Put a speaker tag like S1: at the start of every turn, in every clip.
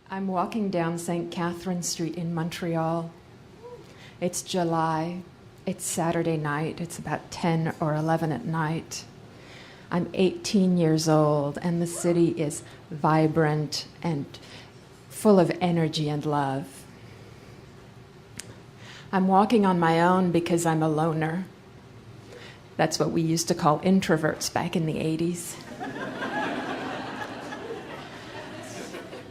S1: I'm walking down St. Catherine Street in Montreal. It's July. It's Saturday night. It's about 10 or 11 at night. I'm 18 years old, and the city is vibrant and full of energy and love. I'm walking on my own because I'm a loner. That's what we used to call introverts back in the 80s.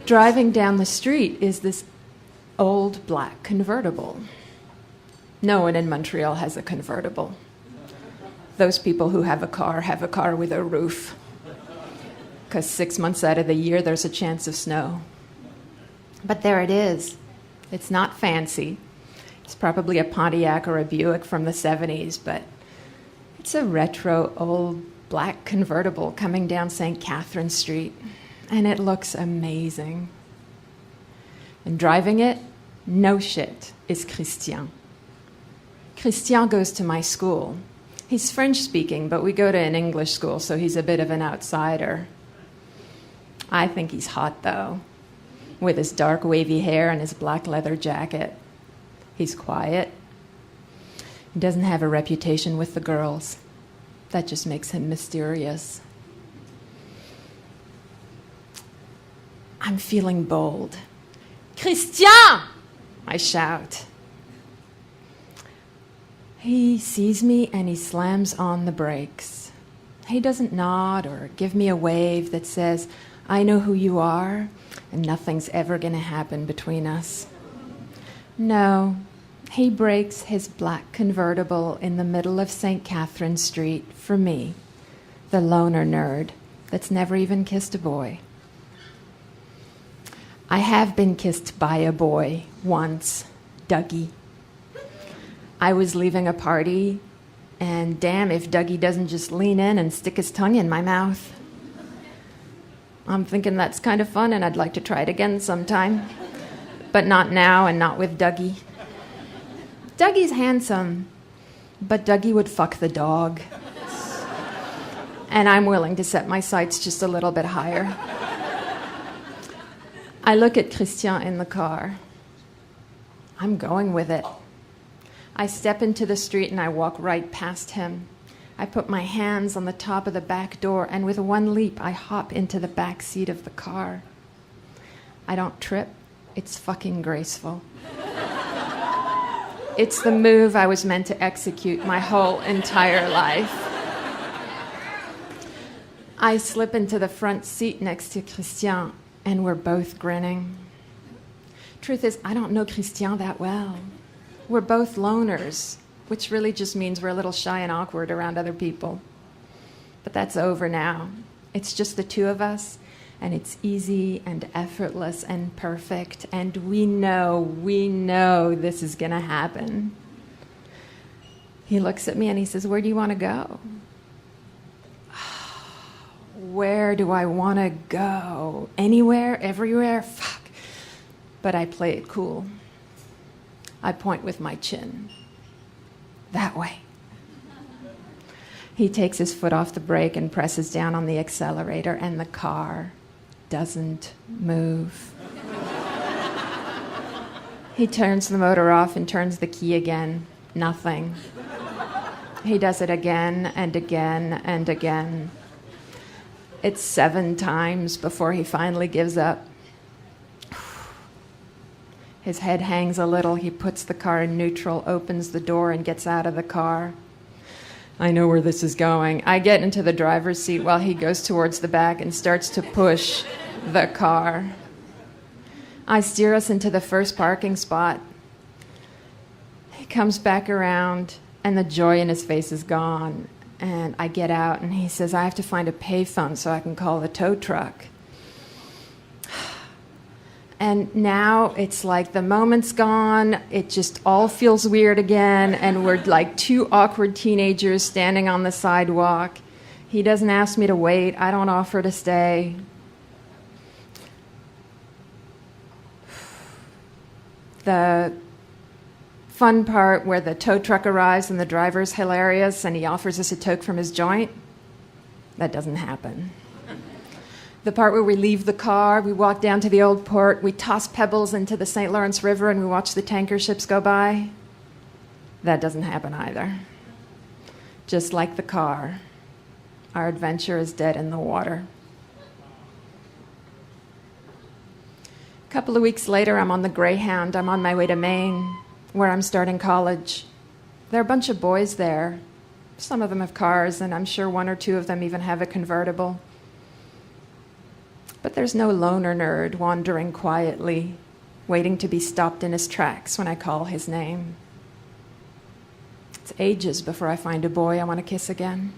S1: Driving down the street is this old black convertible. No one in Montreal has a convertible. Those people who have a car with a roof. Because 6 months out of the year, there's a chance of snow. But there it is. It's not fancy. It's probably a Pontiac or a Buick from the 70s, but it's a retro old black convertible coming down St. Catherine Street. And it looks amazing. And driving it, no shit, is Christian. Christian goes to my school. He's French-speaking, but we go to an English school, so he's a bit of an outsider. I think he's hot, though, with his dark, wavy hair and his black leather jacket. He's quiet. He doesn't have a reputation with the girls. That just makes him mysterious. I'm feeling bold. Christian! I shout. He sees me and he slams on the brakes. He doesn't nod or give me a wave that says, I know who you are and nothing's ever going to happen between us. No, he brakes his black convertible in the middle of St. Catherine Street for me, the loner nerd that's never even kissed a boy. I have been kissed by a boy once, Dougie. I was leaving a party, and damn if Dougie doesn't just lean in and stick his tongue in my mouth. I'm thinking that's kind of fun, and I'd like to try it again sometime. But not now, and not with Dougie. Dougie's handsome, but Dougie would fuck the dog. And I'm willing to set my sights just a little bit higher. I look at Christian in the car. I'm going with it. I step into the street and I walk right past him. I put my hands on the top of the back door, and with one leap, I hop into the back seat of the car. I don't trip. It's fucking graceful. It's the move I was meant to execute my whole entire life. I slip into the front seat next to Christian, and we're both grinning. Truth is, I don't know Christian that well. We're both loners, which really just means we're a little shy and awkward around other people. But that's over now. It's just the two of us, and it's easy and effortless and perfect, and we know this is gonna happen. He looks at me and he says, where do you want to go? Where do I want to go? Anywhere? Everywhere? Fuck. But I play it cool. I point with my chin. That way. He takes his foot off the brake and presses down on the accelerator, and the car doesn't move. He turns the motor off and turns the key again. Nothing. He does it again and again and again. It's 7 times before he finally gives up. His head hangs a little. He puts the car in neutral, opens the door, and gets out of the car. I know where this is going. I get into the driver's seat while he goes towards the back and starts to push the car. I steer us into the first parking spot. He comes back around, and the joy in his face is gone. And I get out, and he says, I have to find a payphone so I can call the tow truck. And now it's like the moment's gone. It just all feels weird again, and we're like 2 awkward teenagers standing on the sidewalk. He doesn't ask me to wait. I don't offer to stay. The fun part where the tow truck arrives and the driver's hilarious and he offers us a toke from his joint, that doesn't happen. The part where we leave the car, we walk down to the old port, we toss pebbles into the St. Lawrence River, and we watch the tanker ships go by. That doesn't happen either. Just like the car, our adventure is dead in the water. A couple of weeks later, I'm on the Greyhound. I'm on my way to Maine, where I'm starting college. There are a bunch of boys there. Some of them have cars, and I'm sure one or two of them even have a convertible. But there's no loner nerd wandering quietly, waiting to be stopped in his tracks when I call his name. It's ages before I find a boy I want to kiss again.